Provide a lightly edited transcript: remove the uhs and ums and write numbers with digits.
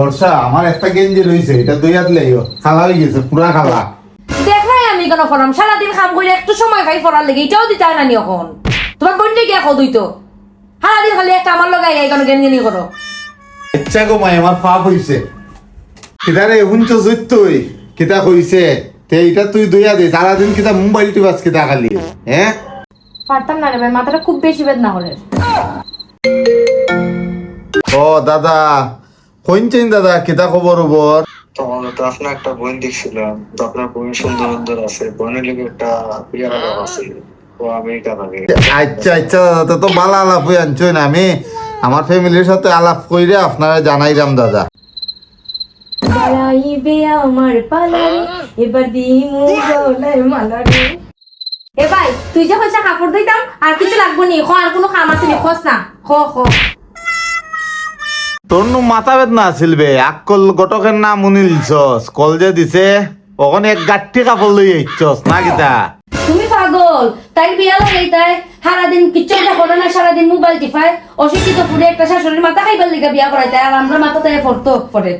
বর্ষা আমার একটা গেঞ্জি রয়েছে, এটা দুই হাত লেগো খালা হয়ে গেছে, পুরা খালা। দেখাই আমি কেন ফরাম, সারাদিন কাম করে একটু সময় খাই ফরার লেগে, এটাও দিতে হয় না নি এখন। তোমার বোনটা গিয়া কো দুই তো সারাদিন খালি একটা আমার লগাই কেন গেঞ্জি করো। ইচ্ছা গো মাই আমার পাপ হইছে। কিতারে হুঞ্চ জুতই কিতা কইছে তে এটা তুই দুইয়া দে, সারাদিন কিতা মোবাইল টিপাস কিতা খালি। হ্যাঁ পারতাম না রে ভাই, মাথাটা খুব বেশি বেদনা করে। ও দাদা কইছেন দাদা কিতা খবর খবর? তোমার তো আপনার একটা বোন দেখছিলাম, তো আপনার বোন সুন্দর সুন্দর আছে, বোনের লিগে একটা বিয়ার আলাপ আছে, ও আমেরিকা থাকে। আচ্ছা আচ্ছা দাদা, তো ভালো আলাপ হয়ে আনছেন। আমি আমার ফ্যামিলির সাথে আলাপ কইরে আপনারা জানাইলাম দাদা। দাঁড়াইবে আমার পালারে, এবার দিমু গলায় মালারে। এ ভাই তুই যে হচ্ছে কাপড় দিতাম আর কিছু লাগবো নি, আর কোনো কাম আছে নি, খোঁজ না খ খ। তোর নু মাথা বেদনা আছিল বে, আকল গটকের নাম উনিলছস, কল যে দিছে ওখানে এক গাঠি কাপড় লই আইছস না কিতা? তুমি পাগল, তাই বিয়া লাগাই তাই সারাদিন কিচ্ছু দেখো না, সারাদিন মোবাইল টিপায়। অশিক্ষিত ফুড়ে একটা শাশুড়ির মাথা খাইবার লিগা বিয়া করাই তাই, আর আমরা মাথা তাই পড়তো পড়ে।